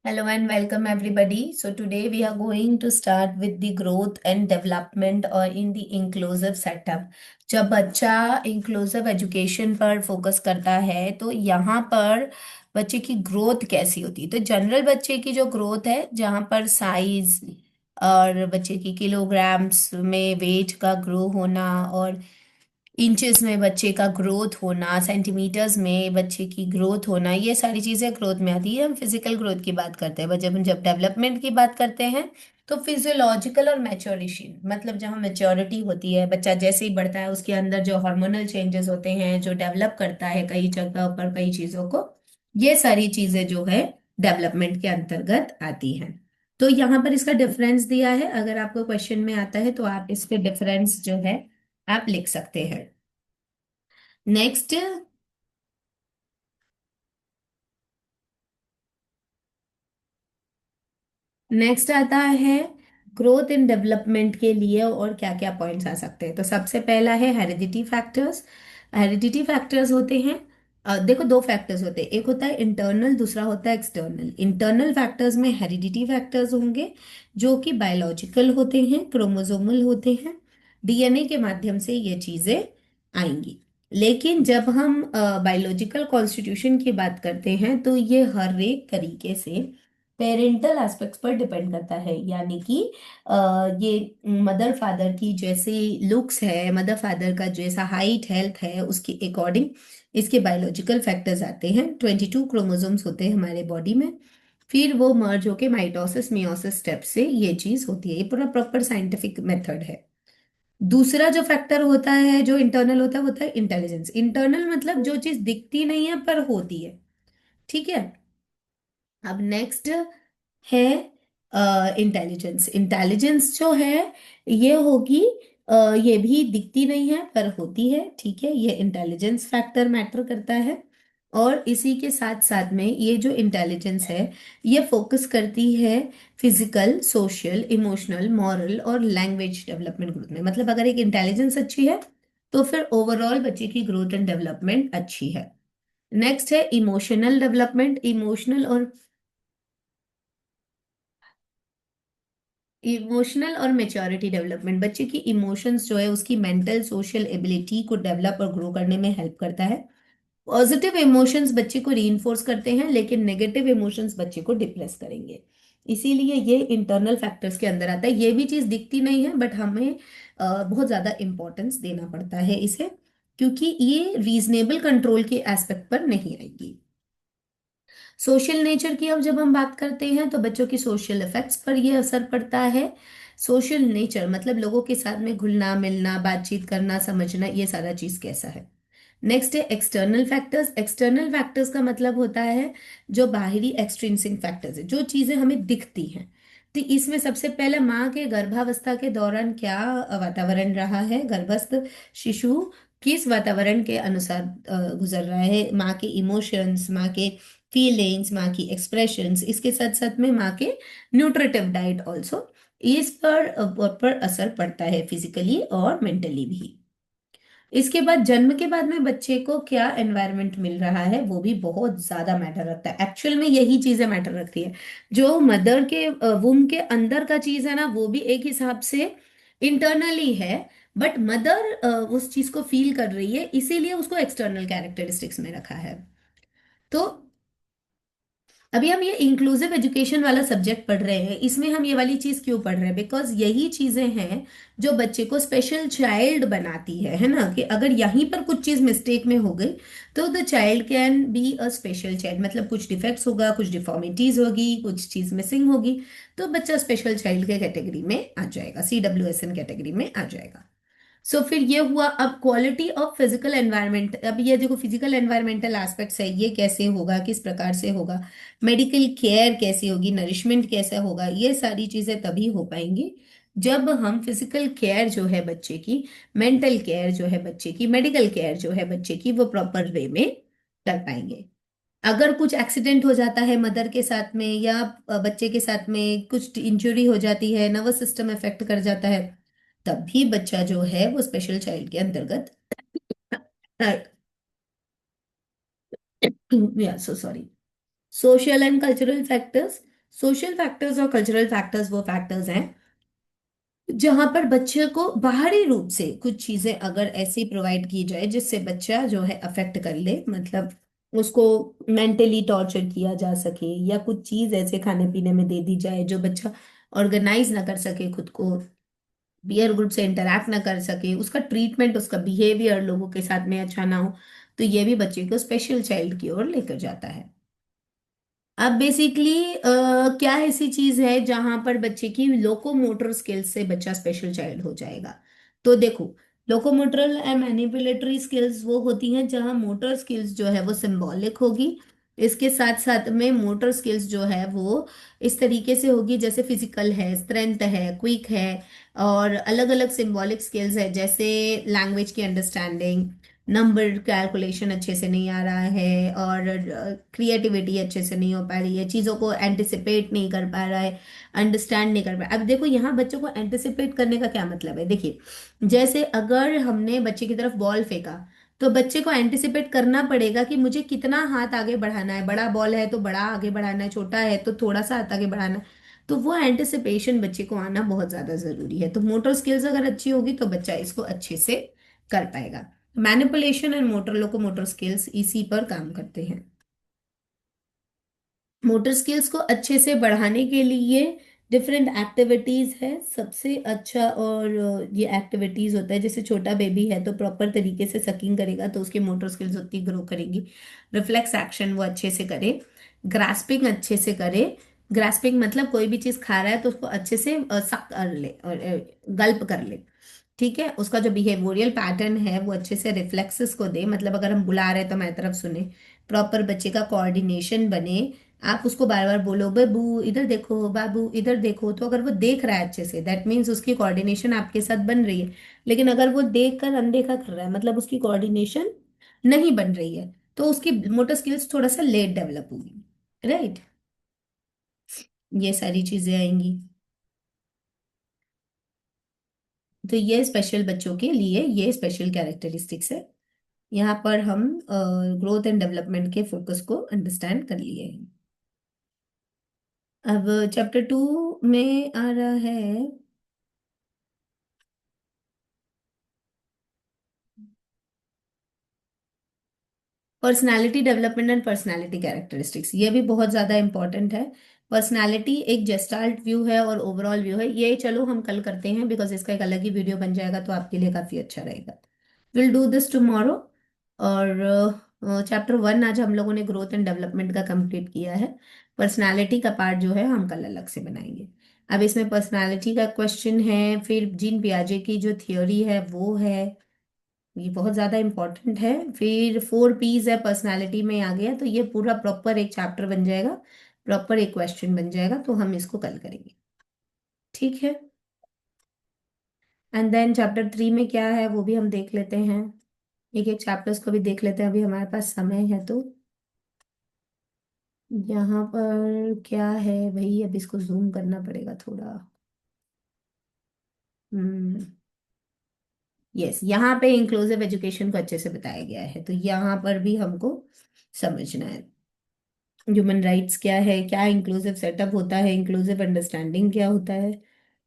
Hello and welcome everybody. So today we are going to start with the growth and development or in the inclusive setup. जब बच्चा inclusive education पर focus करता है तो यहाँ पर बच्चे की ग्रोथ कैसी होती है। तो जनरल बच्चे की जो ग्रोथ है जहाँ पर साइज और बच्चे की किलोग्राम्स में वेट का ग्रो होना और इंचेस में बच्चे का ग्रोथ होना, सेंटीमीटर्स में बच्चे की ग्रोथ होना, ये सारी चीजें ग्रोथ में आती है। हम फिजिकल ग्रोथ की बात करते हैं, बट जब डेवलपमेंट की बात करते हैं तो फिजियोलॉजिकल और मैच्योरेशन मतलब जहाँ मैच्योरिटी होती है, बच्चा जैसे ही बढ़ता है उसके अंदर जो हार्मोनल चेंजेस होते हैं, जो डेवलप करता है कई जगह पर कई चीजों को, ये सारी चीजें जो है डेवलपमेंट के अंतर्गत आती हैं। तो यहाँ पर इसका डिफरेंस दिया है, अगर आपको क्वेश्चन में आता है तो आप इसके डिफरेंस जो है आप लिख सकते हैं। नेक्स्ट नेक्स्ट आता है ग्रोथ इन डेवलपमेंट के लिए और क्या क्या पॉइंट्स आ सकते हैं। तो सबसे पहला है हेरिडिटी फैक्टर्स। हेरिडिटी फैक्टर्स होते हैं, देखो दो फैक्टर्स होते हैं, एक होता है इंटरनल, दूसरा होता है एक्सटर्नल। इंटरनल फैक्टर्स में हेरिडिटी फैक्टर्स होंगे जो कि बायोलॉजिकल होते हैं, क्रोमोसोमल होते हैं, डीएनए के माध्यम से ये चीजें आएंगी। लेकिन जब हम बायोलॉजिकल कॉन्स्टिट्यूशन की बात करते हैं तो ये हर एक तरीके से पेरेंटल एस्पेक्ट्स पर डिपेंड करता है। यानी कि ये मदर फादर की जैसे लुक्स है, मदर फादर का जैसा हाइट हेल्थ है, उसके अकॉर्डिंग इसके बायोलॉजिकल फैक्टर्स आते हैं। 22 क्रोमोसोम्स होते हैं हमारे बॉडी में, फिर वो मर्ज होके माइटोसिस मियोसिस स्टेप से ये चीज होती है। ये पूरा प्रॉपर साइंटिफिक मेथड है। दूसरा जो फैक्टर होता है जो इंटरनल होता है इंटेलिजेंस। इंटरनल मतलब जो चीज दिखती नहीं है पर होती है। ठीक है। अब नेक्स्ट है इंटेलिजेंस। इंटेलिजेंस जो है ये होगी, ये भी दिखती नहीं है पर होती है। ठीक है, ये इंटेलिजेंस फैक्टर मैटर करता है। और इसी के साथ साथ में ये जो इंटेलिजेंस है ये फोकस करती है फिजिकल, सोशल, इमोशनल, मॉरल और लैंग्वेज डेवलपमेंट ग्रोथ में। मतलब अगर एक इंटेलिजेंस अच्छी है तो फिर ओवरऑल बच्चे की ग्रोथ एंड डेवलपमेंट अच्छी है। नेक्स्ट है इमोशनल डेवलपमेंट। इमोशनल और मेच्योरिटी डेवलपमेंट बच्चे की इमोशंस जो है उसकी मेंटल सोशल एबिलिटी को डेवलप और ग्रो करने में हेल्प करता है। पॉजिटिव इमोशंस बच्चे को रीइंफोर्स करते हैं लेकिन नेगेटिव इमोशंस बच्चे को डिप्रेस करेंगे। इसीलिए ये इंटरनल फैक्टर्स के अंदर आता है। ये भी चीज दिखती नहीं है बट हमें बहुत ज्यादा इंपॉर्टेंस देना पड़ता है इसे, क्योंकि ये रीजनेबल कंट्रोल के एस्पेक्ट पर नहीं आएगी। सोशल नेचर की अब जब हम बात करते हैं तो बच्चों की सोशल इफेक्ट्स पर ये असर पड़ता है। सोशल नेचर मतलब लोगों के साथ में घुलना मिलना, बातचीत करना, समझना, ये सारा चीज कैसा है। नेक्स्ट है एक्सटर्नल फैक्टर्स। एक्सटर्नल फैक्टर्स का मतलब होता है जो बाहरी एक्सट्रिंसिक फैक्टर्स है, जो चीजें हमें दिखती हैं। तो इसमें सबसे पहले माँ के गर्भावस्था के दौरान क्या वातावरण रहा है, गर्भस्थ शिशु किस वातावरण के अनुसार गुजर रहा है, माँ के इमोशंस, माँ के फीलिंग्स, माँ की एक्सप्रेशंस, इसके साथ साथ में माँ के न्यूट्रिटिव डाइट ऑल्सो, इस पर असर पड़ता है फिजिकली और मेंटली भी। इसके बाद जन्म के बाद में बच्चे को क्या एनवायरनमेंट मिल रहा है वो भी बहुत ज्यादा मैटर रखता है। एक्चुअल में यही चीजें मैटर रखती है। जो मदर के वुम के अंदर का चीज है ना वो भी एक हिसाब से इंटरनली है, बट मदर उस चीज को फील कर रही है इसीलिए उसको एक्सटर्नल कैरेक्टरिस्टिक्स में रखा है। तो अभी हम ये इंक्लूसिव एजुकेशन वाला सब्जेक्ट पढ़ रहे हैं, इसमें हम ये वाली चीज क्यों पढ़ रहे हैं, बिकॉज यही चीजें हैं जो बच्चे को स्पेशल चाइल्ड बनाती है ना। कि अगर यहीं पर कुछ चीज मिस्टेक में हो गई तो the child can be a special child, मतलब कुछ डिफेक्ट्स होगा, कुछ डिफॉर्मिटीज होगी, कुछ चीज मिसिंग होगी, तो बच्चा स्पेशल चाइल्ड के कैटेगरी में आ जाएगा, CWSN कैटेगरी में आ जाएगा। सो फिर ये हुआ। अब क्वालिटी ऑफ फिजिकल एनवायरनमेंट, अब ये देखो फिजिकल एनवायरमेंटल एस्पेक्ट्स है, ये कैसे होगा, किस प्रकार से होगा, मेडिकल केयर कैसी होगी, नरिशमेंट कैसा होगा, ये सारी चीजें तभी हो पाएंगी जब हम फिजिकल केयर जो है बच्चे की, मेंटल केयर जो है बच्चे की, मेडिकल केयर जो है बच्चे की, वो प्रॉपर वे में कर पाएंगे। अगर कुछ एक्सीडेंट हो जाता है मदर के साथ में या बच्चे के साथ में, कुछ इंजरी हो जाती है, नर्वस सिस्टम इफेक्ट कर जाता है, तब भी बच्चा जो है वो स्पेशल चाइल्ड के अंतर्गत या so sorry. Social and cultural factors. Social factors और कल्चरल फैक्टर्स वो फैक्टर्स हैं जहां पर बच्चे को बाहरी रूप से कुछ चीजें अगर ऐसी प्रोवाइड की जाए जिससे बच्चा जो है अफेक्ट कर ले, मतलब उसको मेंटली टॉर्चर किया जा सके, या कुछ चीज ऐसे खाने पीने में दे दी जाए जो बच्चा ऑर्गेनाइज ना कर सके खुद को, पीयर ग्रुप से इंटरेक्ट ना कर सके, उसका ट्रीटमेंट, उसका बिहेवियर लोगों के साथ में अच्छा ना हो, तो ये भी बच्चे को स्पेशल चाइल्ड की ओर लेकर जाता है। अब बेसिकली क्या ऐसी चीज है जहां पर बच्चे की लोकोमोटर स्किल्स से बच्चा स्पेशल चाइल्ड हो जाएगा? तो देखो, लोकोमोटरल एंड मैनिपुलेटरी स्किल्स वो होती हैं जहां मोटर स्किल्स जो है वो सिंबॉलिक होगी। इसके साथ साथ में मोटर स्किल्स जो है वो इस तरीके से होगी जैसे फिजिकल है, स्ट्रेंथ है, क्विक है, और अलग अलग सिंबॉलिक स्किल्स है जैसे लैंग्वेज की अंडरस्टैंडिंग, नंबर कैलकुलेशन अच्छे से नहीं आ रहा है, और क्रिएटिविटी अच्छे से नहीं हो पा रही है, चीज़ों को एंटिसिपेट नहीं कर पा रहा है, अंडरस्टैंड नहीं कर पा रहा। अब देखो यहाँ बच्चों को एंटिसिपेट करने का क्या मतलब है, देखिए, जैसे अगर हमने बच्चे की तरफ बॉल फेंका, तो बच्चे को एंटिसिपेट करना पड़ेगा कि मुझे कितना हाथ आगे बढ़ाना है, बड़ा बॉल है तो बड़ा आगे बढ़ाना है, छोटा है तो थोड़ा सा हाथ आगे बढ़ाना है। तो वो एंटिसिपेशन बच्चे को आना बहुत ज्यादा जरूरी है। तो मोटर स्किल्स अगर अच्छी होगी तो बच्चा इसको अच्छे से कर पाएगा। Manipulation and motor locomotor skills इसी पर काम करते हैं। मोटर स्किल्स को अच्छे से बढ़ाने के लिए डिफरेंट एक्टिविटीज है सबसे अच्छा। और ये एक्टिविटीज होता है, जैसे छोटा बेबी है तो प्रॉपर तरीके से सकिंग करेगा तो उसकी मोटर स्किल्स उतनी ग्रो करेंगी। रिफ्लेक्स एक्शन वो अच्छे से करे, ग्रास्पिंग अच्छे से करे। ग्रास्पिंग मतलब कोई भी चीज खा रहा है तो उसको अच्छे से सक कर ले और गल्प कर ले। ठीक है, उसका जो बिहेवियरल पैटर्न है वो अच्छे से रिफ्लेक्सेस को दे, मतलब अगर हम बुला रहे हैं तो हमारी तरफ सुने, प्रॉपर बच्चे का कोऑर्डिनेशन बने। आप उसको बार बार बोलो, बाबू इधर देखो, बाबू इधर देखो, तो अगर वो देख रहा है अच्छे से दैट मीन्स उसकी कोऑर्डिनेशन आपके साथ बन रही है। लेकिन अगर वो देख कर अनदेखा कर रहा है मतलब उसकी कोऑर्डिनेशन नहीं बन रही है, तो उसकी मोटर स्किल्स थोड़ा सा लेट डेवलप होगी। राइट, ये सारी चीजें आएंगी। तो ये स्पेशल बच्चों के लिए ये स्पेशल कैरेक्टरिस्टिक्स है। यहाँ पर हम ग्रोथ एंड डेवलपमेंट के फोकस को अंडरस्टैंड कर लिए हैं। अब चैप्टर 2 में आ रहा है personality development and personality characteristics. ये भी बहुत ज्यादा इंपॉर्टेंट है। पर्सनालिटी एक जेस्टाल्ट व्यू है और ओवरऑल व्यू है, ये चलो हम कल करते हैं बिकॉज इसका एक अलग ही वीडियो बन जाएगा तो आपके लिए काफी अच्छा रहेगा। Will do this tomorrow. और चैप्टर 1 आज हम लोगों ने ग्रोथ एंड डेवलपमेंट का कंप्लीट किया है। पर्सनालिटी का पार्ट जो है हम कल अलग से बनाएंगे। अब इसमें पर्सनालिटी का क्वेश्चन है, फिर जीन पियाजे की जो थियोरी है वो है, ये बहुत ज्यादा इंपॉर्टेंट है। फिर 4 P's है पर्सनालिटी में आ गया, तो ये पूरा प्रॉपर एक चैप्टर बन जाएगा, प्रॉपर एक क्वेश्चन बन जाएगा, तो हम इसको कल करेंगे। ठीक है। एंड देन चैप्टर 3 में क्या है वो भी हम देख लेते हैं। एक एक चैप्टर्स को भी देख लेते हैं, अभी हमारे पास समय है तो। यहाँ पर क्या है भाई, अब इसको जूम करना पड़ेगा थोड़ा। हम्म, यस, यहाँ पे इंक्लूसिव एजुकेशन को अच्छे से बताया गया है, तो यहाँ पर भी हमको समझना है ह्यूमन राइट्स क्या है, क्या इंक्लूसिव सेटअप होता है, इंक्लूसिव अंडरस्टैंडिंग क्या होता है।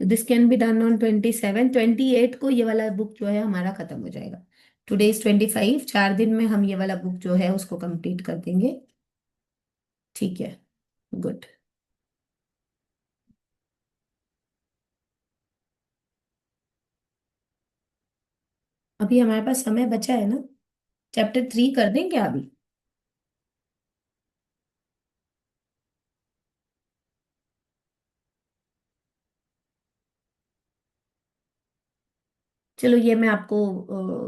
This can be done on 27 28 को, ये वाला बुक जो है हमारा खत्म हो जाएगा। टुडे इज 25, 4 दिन में हम ये वाला बुक जो है उसको कंप्लीट कर देंगे। ठीक है, गुड। अभी हमारे पास समय बचा है ना, चैप्टर 3 कर दें क्या अभी? चलो ये मैं आपको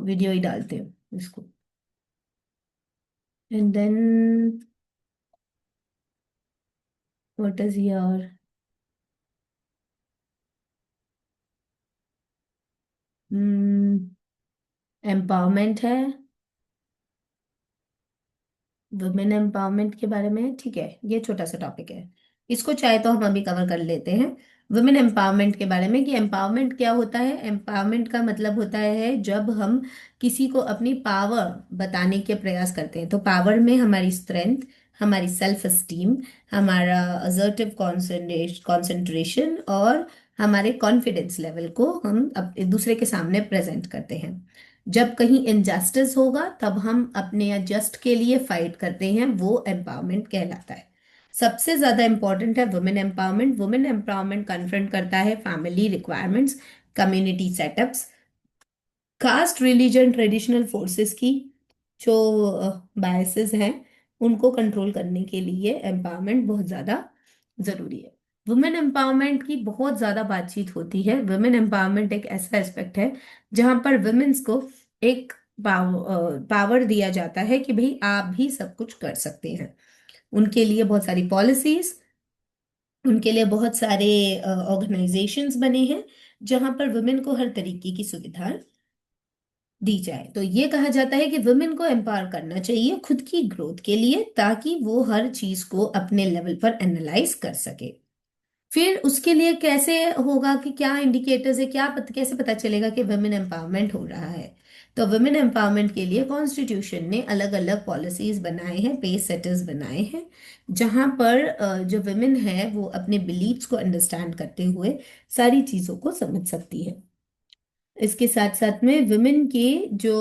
वीडियो ही डालती हूँ इसको। And then what is your empowerment है, वुमेन एम्पावरमेंट के बारे में। ठीक है, ये छोटा सा टॉपिक है, इसको चाहे तो हम अभी कवर कर लेते हैं। वुमेन एम्पावरमेंट के बारे में कि एम्पावरमेंट क्या होता है। एम्पावरमेंट का मतलब होता है जब हम किसी को अपनी पावर बताने के प्रयास करते हैं, तो पावर में हमारी स्ट्रेंथ, हमारी सेल्फ एस्टीम, हमारा असर्टिव कंसंट्रेशन और हमारे कॉन्फिडेंस लेवल को हम एक दूसरे के सामने प्रेजेंट करते हैं। जब कहीं इनजस्टिस होगा तब हम अपने या जस्ट के लिए फाइट करते हैं, वो एम्पावरमेंट कहलाता है। सबसे ज्यादा इंपॉर्टेंट है women empowerment. Women empowerment confront करता है family requirements, community setups, caste, religion, traditional forces की जो बायसेस हैं उनको कंट्रोल करने के लिए एम्पावरमेंट बहुत ज्यादा जरूरी है। वुमेन एम्पावरमेंट की बहुत ज्यादा बातचीत होती है। वुमेन एम्पावरमेंट एक ऐसा एस्पेक्ट है जहां पर वुमेन्स को एक पावर दिया जाता है कि भाई आप भी सब कुछ कर सकते हैं। उनके लिए बहुत सारी पॉलिसीज, उनके लिए बहुत सारे ऑर्गेनाइजेशंस बने हैं जहां पर वुमेन को हर तरीके की सुविधा दी जाए। तो ये कहा जाता है कि वुमेन को एम्पावर करना चाहिए खुद की ग्रोथ के लिए, ताकि वो हर चीज को अपने लेवल पर एनालाइज कर सके। फिर उसके लिए कैसे होगा कि क्या इंडिकेटर्स है, कैसे पता चलेगा कि वुमेन एम्पावरमेंट हो रहा है। तो वुमेन एम्पावरमेंट के लिए कॉन्स्टिट्यूशन ने अलग अलग पॉलिसीज बनाए हैं, पेस सेटर्स बनाए हैं, जहां पर जो वुमेन है वो अपने बिलीव्स को अंडरस्टैंड करते हुए सारी चीजों को समझ सकती है। इसके साथ साथ में विमेन की जो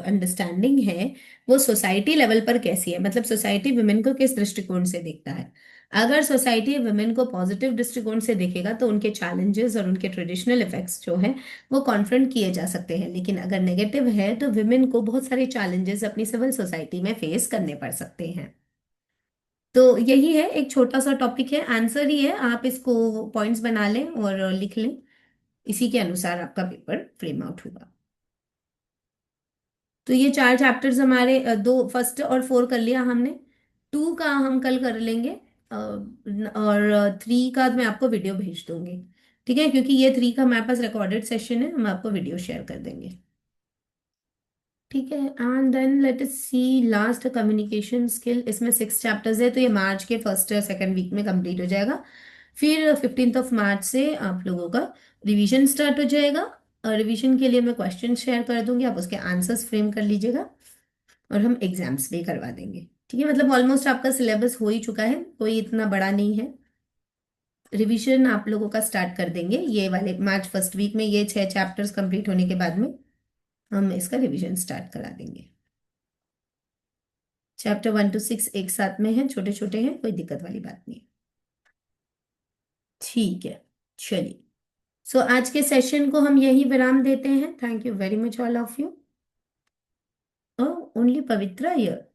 अंडरस्टैंडिंग है वो सोसाइटी लेवल पर कैसी है, मतलब सोसाइटी विमेन को किस दृष्टिकोण से देखता है। अगर सोसाइटी विमेन को पॉजिटिव दृष्टिकोण से देखेगा तो उनके चैलेंजेस और उनके ट्रेडिशनल इफेक्ट्स जो हैं वो कॉन्फ्रंट किए जा सकते हैं। लेकिन अगर नेगेटिव है तो विमेन को बहुत सारे चैलेंजेस अपनी सिविल सोसाइटी में फेस करने पड़ सकते हैं। तो यही है, एक छोटा सा टॉपिक है, आंसर ही है, आप इसको पॉइंट्स बना लें और लिख लें। इसी के अनुसार आपका पेपर फ्रेम आउट होगा। तो ये चार चैप्टर्स हमारे दो फर्स्ट और फोर कर लिया हमने। टू का हम कल कर लेंगे, और थ्री का मैं आपको वीडियो भेज दूंगी। ठीक है, क्योंकि ये थ्री का हमारे पास रिकॉर्डेड सेशन है, हम आपको वीडियो शेयर कर देंगे। ठीक है, and then let us see last communication skill. इसमें सिक्स चैप्टर्स है, तो ये मार्च के फर्स्ट या सेकेंड वीक में कंप्लीट हो जाएगा। फिर 15 मार्च से आप लोगों का रिवीजन स्टार्ट हो जाएगा। और रिवीजन के लिए मैं क्वेश्चन शेयर कर दूंगी, आप उसके आंसर्स फ्रेम कर लीजिएगा और हम एग्जाम्स भी करवा देंगे। ठीक है, मतलब ऑलमोस्ट आपका सिलेबस हो ही चुका है, कोई इतना बड़ा नहीं है। रिवीजन आप लोगों का स्टार्ट कर देंगे ये वाले मार्च फर्स्ट वीक में, ये 6 चैप्टर्स कंप्लीट होने के बाद में हम इसका रिवीजन स्टार्ट करा देंगे। चैप्टर 1 to 6 एक साथ में है, छोटे छोटे हैं, कोई दिक्कत वाली बात नहीं। ठीक है, चलिए। सो आज के सेशन को हम यही विराम देते हैं। Thank you very much all of you. Only Pavitra here.